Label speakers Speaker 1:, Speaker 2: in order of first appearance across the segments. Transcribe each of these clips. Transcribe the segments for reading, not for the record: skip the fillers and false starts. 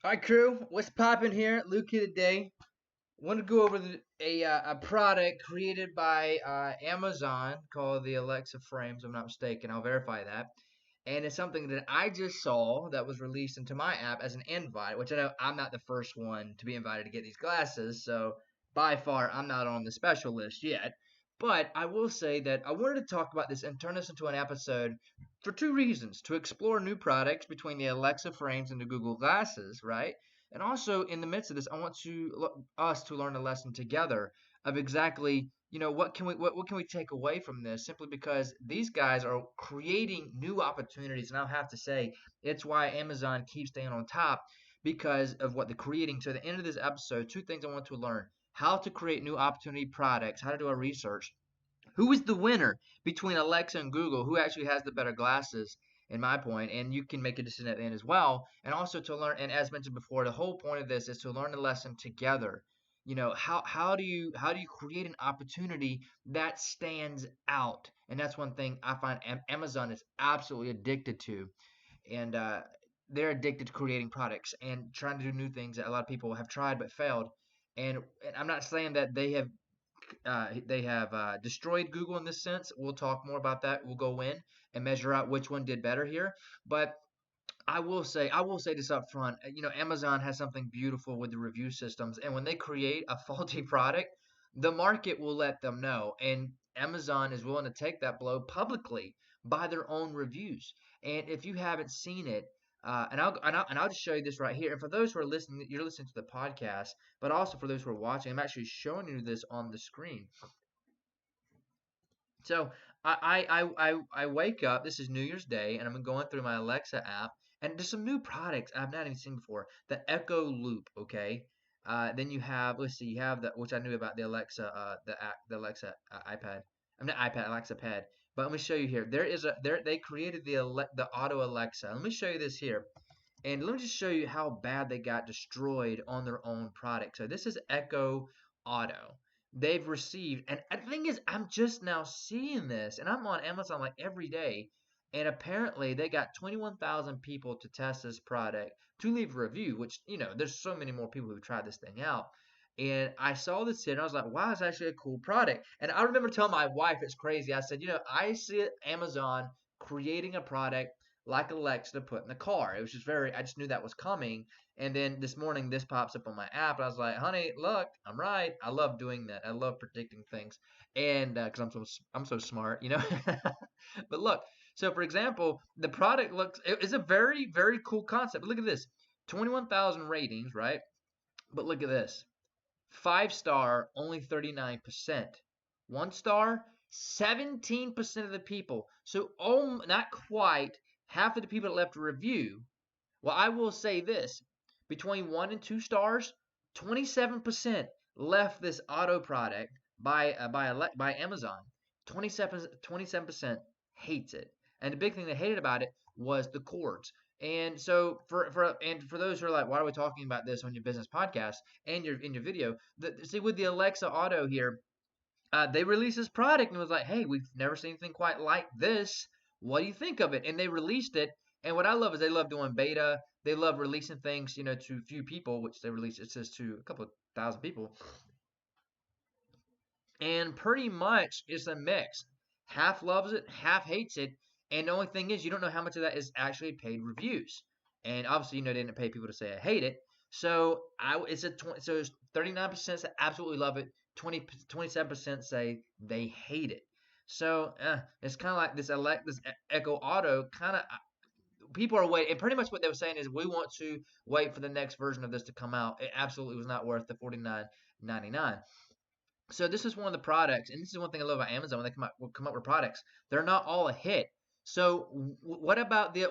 Speaker 1: Hi crew, what's poppin' here? Luke here today. Want to go over a product created by Amazon called the Alexa Frames. If I'm not mistaken. I'll verify that. And it's something that I just saw that was released into my app as an invite, which I know I'm not the first one to be invited to get these glasses. So by far, I'm not on the special list yet. But I will say that I wanted to talk about this and turn this into an episode for two reasons: to explore new products between the Alexa Frames and the Google Glasses, right? And also, in the midst of this, I want us to learn a lesson together of exactly, what can we take away from this? Simply because these guys are creating new opportunities, and I'll have to say it's why Amazon keeps staying on top because of what they're creating. So, at the end of this episode, two things I want to learn: how to create new opportunity products, how to do our research, who is the winner between Alexa and Google, who actually has the better glasses, in my point, and you can make a decision at the end as well. And also to learn, and as mentioned before, the whole point of this is to learn the lesson together. How do you create an opportunity that stands out? And that's one thing I find Amazon is absolutely addicted to, and they're addicted to creating products and trying to do new things that a lot of people have tried but failed. And I'm not saying that they have destroyed Google in this sense. We'll talk more about that. We'll go in and measure out which one did better here. But I will say this up front. Amazon has something beautiful with the review systems, and when they create a faulty product, the market will let them know, and Amazon is willing to take that blow publicly by their own reviews. And if you haven't seen it, and I'll just show you this right here. And for those who are listening, you're listening to the podcast, but also for those who are watching, I'm actually showing you this on the screen. So I wake up. This is New Year's Day, and I'm going through my Alexa app, and there's some new products I've not even seen before. The Echo Loop, okay. Then you have, let's see, you have the, which I knew about, the Alexa, the Alexa iPad. I'm not iPad, Alexa Pad. But let me show you here. They created the Auto Alexa. Let me show you this here, and let me just show you how bad they got destroyed on their own product. So this is Echo Auto. They've received, and the thing is, I'm just now seeing this, and I'm on Amazon like every day, and apparently they got 21,000 people to test this product to leave a review, which, there's so many more people who've tried this thing out. And I saw this here, and I was like, wow, it's actually a cool product. And I remember telling my wife, it's crazy. I said, I see Amazon creating a product like Alexa to put in the car. It was just I just knew that was coming. And then this morning, this pops up on my app. And I was like, honey, look, I'm right. I love doing that. I love predicting things. And because I'm so smart, But look, so for example, the product it's a very, very cool concept. But look at this: 21,000 ratings, right? But look at this: 5 star, only 39%. 1 star, 17% of the people. So, not quite half of the people that left a review. Well, I will say this: between 1 and 2 stars, 27% left this auto product by Amazon. 27% hates it, and the big thing they hated about it was the cords. And so for those who are like, why are we talking about this on your business podcast and in your video? See, with the Alexa Auto here, they released this product and was like, hey, we've never seen anything quite like this. What do you think of it? And they released it. And what I love is they love doing beta. They love releasing things, to a few people, which they released, it says, to a couple of thousand people. And pretty much it's a mix. Half loves it, half hates it. And the only thing is, you don't know how much of that is actually paid reviews. And obviously, they didn't pay people to say I hate it. So it's 39% say absolutely love it. 27% say they hate it. So it's kind of like this Echo Auto kind of, people are waiting. And pretty much what they were saying is, we want to wait for the next version of this to come out. It absolutely was not worth the $49.99. So this is one of the products, and this is one thing I love about Amazon: when they come up with products, they're not all a hit. So what about the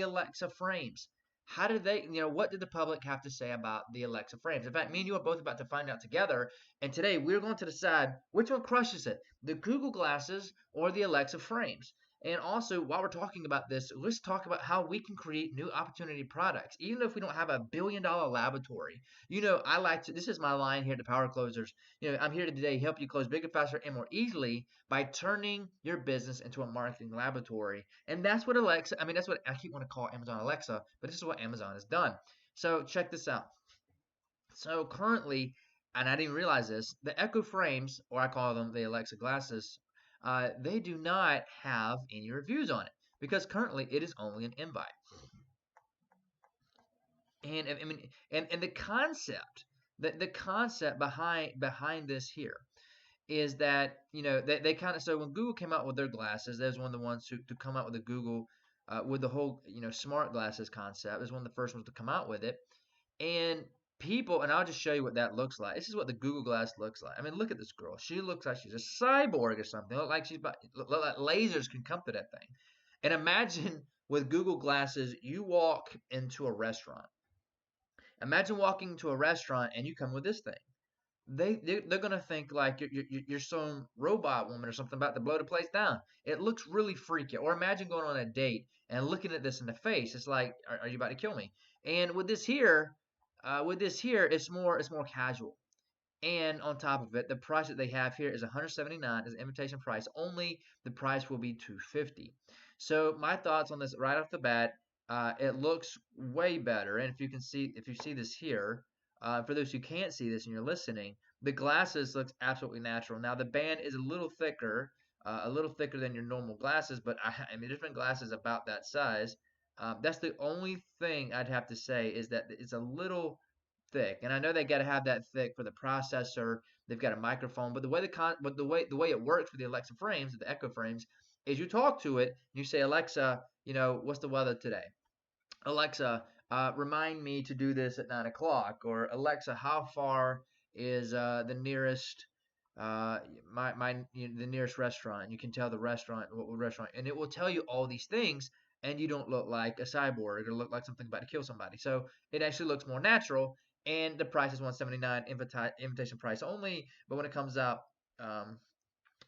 Speaker 1: Alexa frames? How did what did the public have to say about the Alexa frames? In fact, me and you are both about to find out together, and today we're going to decide which one crushes it: the Google Glasses or the Alexa frames. And also, while we're talking about this, let's talk about how we can create new opportunity products, even if we don't have a billion-dollar laboratory. I like to. This is my line here to Power Closers. I'm here today to help you close bigger, faster, and more easily by turning your business into a marketing laboratory. And that's what Alexa, I mean, that's what I keep wanting to call Amazon Alexa, but this is what Amazon has done. So check this out. So currently, and I didn't realize this, the Echo Frames, or I call them the Alexa glasses, they do not have any reviews on it because currently it is only an invite. And I mean, and the concept, the concept behind this here is that they kind of, so when Google came out with their glasses, they was one of the ones to come out with the Google with the whole smart glasses concept. It was one of the first ones to come out with it, and people, and I'll just show you what that looks like. This is what the Google Glass looks like. I mean, look at this girl. She looks like she's a cyborg or something. Look like lasers can come to that thing. And imagine with Google Glasses, you walk into a restaurant. Imagine walking to a restaurant and you come with this thing. They're gonna think like you're some robot woman or something about to blow the place down. It looks really freaky. Or imagine going on a date and looking at this in the face. It's like, are you about to kill me? And with this here, it's more casual. And on top of it, the price that they have here is 179 as an invitation price. Only the price will be 250. So my thoughts on this right off the bat, it looks way better. And if you see this here, for those who can't see this and you're listening, the glasses looks absolutely natural. Now the band is a little thicker than your normal glasses, but I mean, different glasses about that size. That's the only thing I'd have to say is that it's a little thick. And I know they got to have that thick for the processor. They've got a microphone, but the way it works with the Alexa frames, the Echo frames, is you talk to it and you say, Alexa, what's the weather today? Alexa, remind me to do this at 9 o'clock. Or Alexa, how far is the nearest the nearest restaurant? You can tell the restaurant what restaurant, and it will tell you all these things, and you don't look like a cyborg or look like something about to kill somebody. So it actually looks more natural, and the price is 179 invitation price only. But when it comes out um,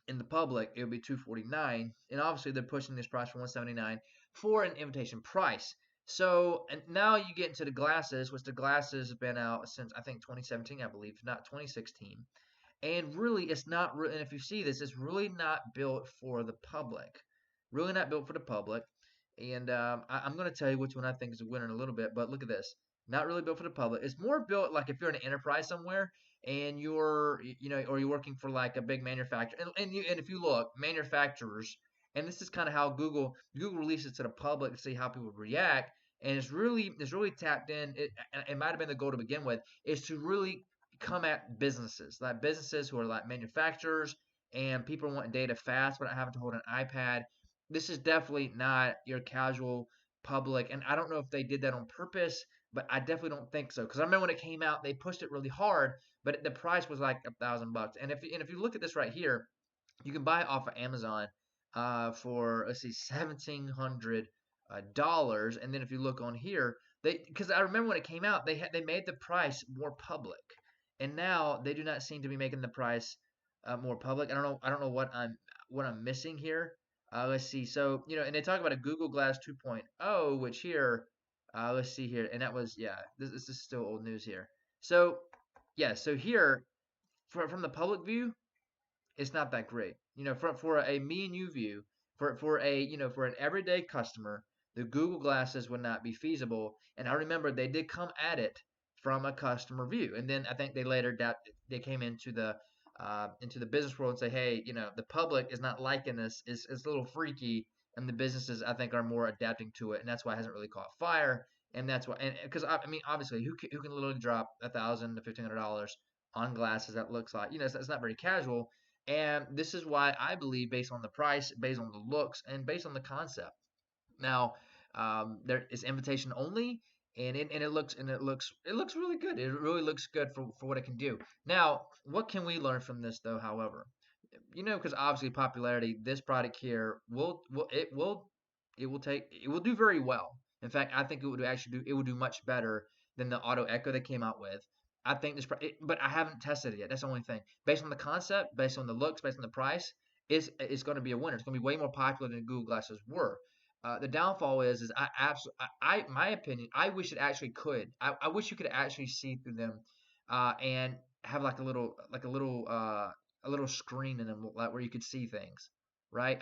Speaker 1: in the public, it'll be 249, and obviously they're pushing this price for 179 for an invitation price. So, and now you get into the glasses, which the glasses have been out since I think 2017, I believe, not 2016. And really, it's not. And if you see this, it's really not built for the public. Really not built for the public. And I'm going to tell you which one I think is a winner in a little bit. But look at this. Not really built for the public. It's more built like if you're an enterprise somewhere and or you're working for like a big manufacturer. And if you look, manufacturers, and this is kind of how Google releases to the public to see how people react. And it's really tapped in. It might have been the goal to begin with, is to really come at businesses, like businesses who are like manufacturers and people wanting data fast without having to hold an iPad. This is definitely not your casual public, and I don't know if they did that on purpose, but I definitely don't think so. Because I remember when it came out, they pushed it really hard, but the price was like $1,000. And if you look at this right here, you can buy it off of Amazon for, let's see, $1,700. And then if you look on here, because I remember when it came out, they made the price more public, and now they do not seem to be making the price more public. I don't know what I'm missing here. Let's see. So and they talk about a Google Glass 2.0, which here, let's see here, and that was, yeah. This is still old news here. So yeah. So here, from the public view, it's not that great. For a me and you view, for an everyday customer, the Google Glasses would not be feasible. And I remember they did come at it from a customer view, and then I think they came into the business world and say, hey, the public is not liking this. It's a little freaky, and the businesses I think are more adapting to it, and that's why it hasn't really caught fire. And that's why, and because I mean, obviously, who can literally drop $1,000 to $1,500 on glasses that looks like, it's not very casual. And this is why I believe, based on the price, based on the looks, and based on the concept. Now, there is invitation only, and it looks really good. It really looks good for what it can do. Now, what can we learn from this, though? However, because obviously popularity, this product here will do very well. In fact, I think it would do much better than the Auto Echo they came out with. I think but I haven't tested it yet. That's the only thing. Based on the concept, based on the looks, based on the price, it's going to be a winner. It's going to be way more popular than Google Glasses were. The downfall is I absolutely, my opinion, I wish it actually could. I wish you could actually see through them, and have like a little screen in them, like where you could see things, right?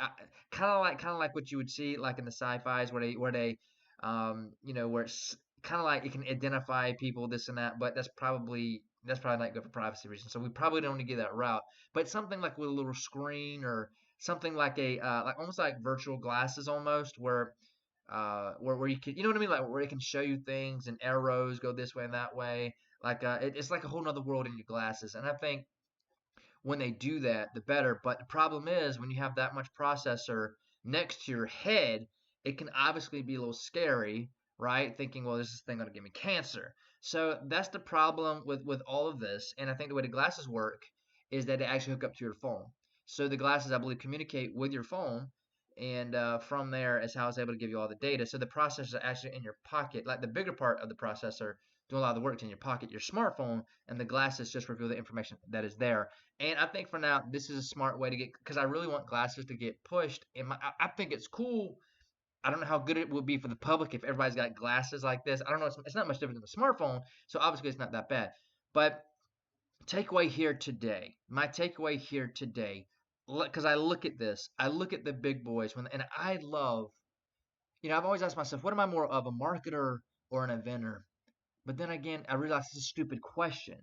Speaker 1: Kind of like what you would see like in the sci-fi's where they where it's kind of like it can identify people, this and that, but that's probably not good for privacy reasons. So we probably don't want to get that route. But something like with a little screen or something like a like almost like virtual glasses almost, where you can, you know what I mean, like where it can show you things and arrows go this way and that way. Like it's like a whole nother world in your glasses. And I think when they do that, the better. But the problem is when you have that much processor next to your head, it can obviously be a little scary, right? Thinking, well, this thing going to give me cancer. So that's the problem with all of this. And I think the way the glasses work is that they actually hook up to your phone. So the glasses, I believe, communicate with your phone, and from there is how it's able to give you all the data. So the processor is actually in your pocket, like the bigger part of the processor doing a lot of the work in your pocket, your smartphone, and the glasses just reveal the information that is there. And I think for now, this is a smart way to get, because I really want glasses to get pushed. I think it's cool. I don't know how good it will be for the public if everybody's got glasses like this. I don't know. It's not much different than a smartphone, so obviously it's not that bad. But takeaway here today, my takeaway here today, because I look at this, I look at the big boys, and I love, I've always asked myself, what am I more of, a marketer or an inventor? But then again, I realize it's a stupid question.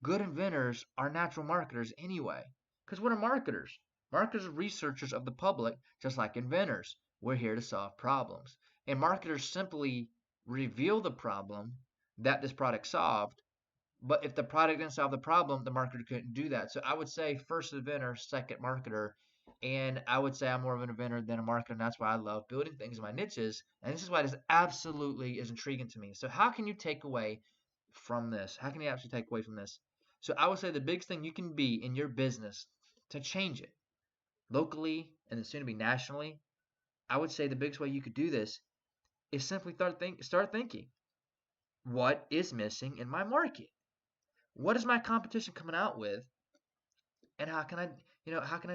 Speaker 1: Good inventors are natural marketers anyway. Because what are marketers? Marketers are researchers of the public, just like inventors. We're here to solve problems. And marketers simply reveal the problem that this product solved. But if the product didn't solve the problem, the marketer couldn't do that. So I would say first inventor, second marketer. And I would say I'm more of an inventor than a marketer. And that's why I love building things in my niches. And this is why this absolutely is intriguing to me. So how can you take away from this? How can you actually take away from this? So I would say the biggest thing you can be in your business to change it locally and then soon to be nationally, I would say the biggest way you could do this is simply start thinking, what is missing in my market? What is my competition coming out with? And how can I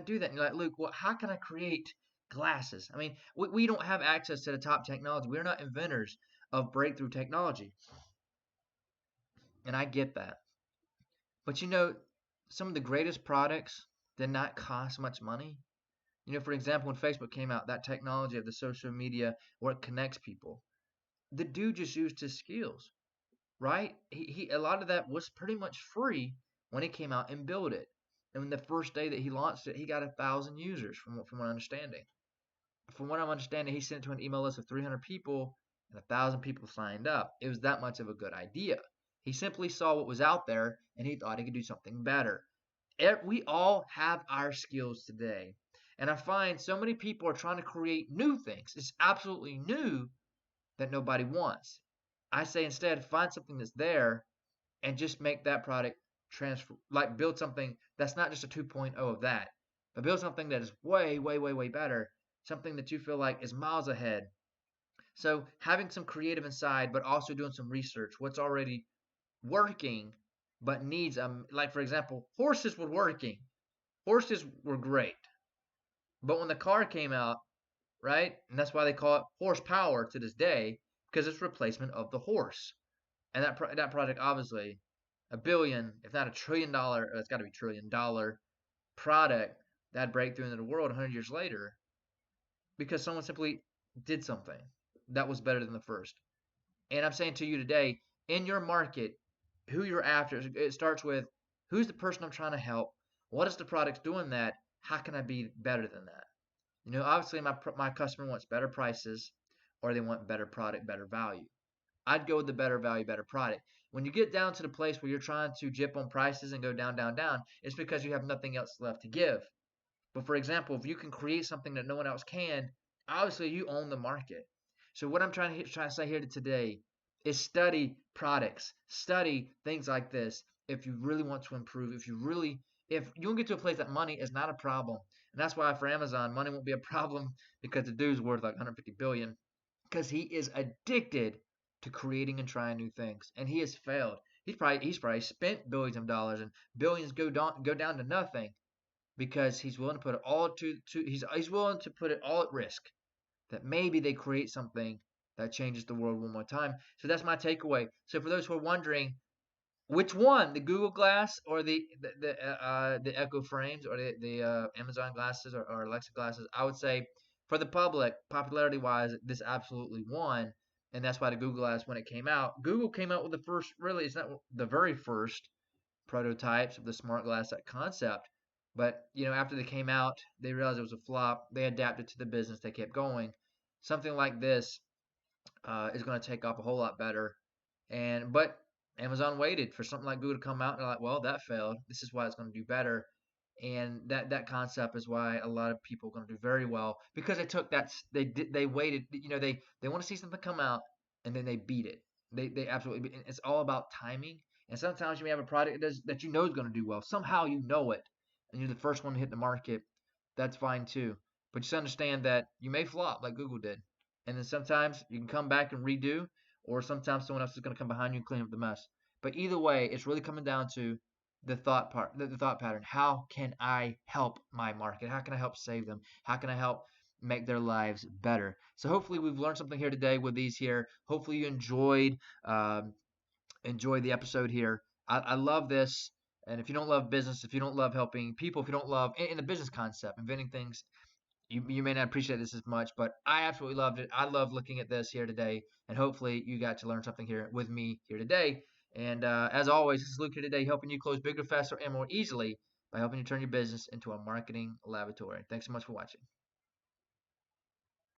Speaker 1: do that? And you're like, Luke, well, how can I create glasses? I mean, we don't have access to the top technology. We're not inventors of breakthrough technology. And I get that. But some of the greatest products did not cost much money. For example, when Facebook came out, that technology of the social media where it connects people, the dude just used his skills, right? He a lot of that was pretty much free when he came out and built it. And when the first day that he launched it, he got 1,000 users from what I'm understanding. From what I'm understanding, he sent it to an email list of 300 people, and 1,000 people signed up. It was that much of a good idea. He simply saw what was out there, and he thought he could do something better. We all have our skills today. And I find so many people are trying to create new things. It's absolutely new that nobody wants. I say instead, find something that's there and just make that product transfer, like build something that's not just a 2.0 of that, but build something that is way, way, way, way better. Something that you feel like is miles ahead. So having some creative inside, but also doing some research, what's already working, but needs, like for example, horses were working. Horses were great. But when the car came out, right, and that's why they call it horsepower to this day, because it's replacement of the horse. And that project obviously a billion, if not $1 trillion, it's got to be $1 trillion product that breakthrough into the world 100 years later because someone simply did something that was better than the first. And I'm saying to you today, in your market, who you're after, it starts with who's the person I'm trying to help? What is the product doing that? How can I be better than that? Obviously my customer wants better prices or they want better product, better value. I'd go with the better value, better product. When you get down to the place where you're trying to jip on prices and go down, down, down, it's because you have nothing else left to give. But for example, if you can create something that no one else can, obviously you own the market. So what I'm trying to say here today is study products, study things like this. If you really want to improve, if you want to get to a place that money is not a problem, and that's why for Amazon, money won't be a problem because the dude's worth like 150 billion because he is addicted to creating and trying new things, and he has failed. He's probably spent billions of dollars, and billions go down to nothing because he's willing to put it all he's willing to put it all at risk that maybe they create something that changes the world one more time. So that's my takeaway. So for those who are wondering which one, the Google Glass or the Echo Frames or the Amazon glasses or Alexa glasses, I would say for the public, popularity wise, this absolutely won. and that's why the Google Ads, when it came out, Google came out with the first, really, it's not the very first prototypes of the smart glass, that concept. But after they came out, they realized it was a flop. They adapted to the business. They kept going. Something like this is going to take off a whole lot better. But Amazon waited for something like Google to come out, and they're like, well, that failed. This is why it's going to do better. And that concept is why a lot of people are going to do very well, because they waited. They want to see something come out, and then they beat it. They absolutely it's all about timing. And sometimes you may have a product that you know is going to do well. Somehow you know it, and you're the first one to hit the market. That's fine too. But just understand that you may flop like Google did, and then sometimes you can come back and redo, or sometimes someone else is going to come behind you and clean up the mess. But either way, it's really coming down to the thought pattern. How can I help my market? How can I help save them? How can I help make their lives better? So hopefully we've learned something here today with these here. Hopefully you um, enjoyed the episode here. I love this. And if you don't love business, if you don't love helping people, if you don't love in the business concept, inventing things, you may not appreciate this as much, but I absolutely loved it. I love looking at this here today, and hopefully you got to learn something here with me here today. And as always, this is Luke here today, helping you close bigger, faster, and more easily by helping you turn your business into a marketing laboratory. Thanks so much for watching.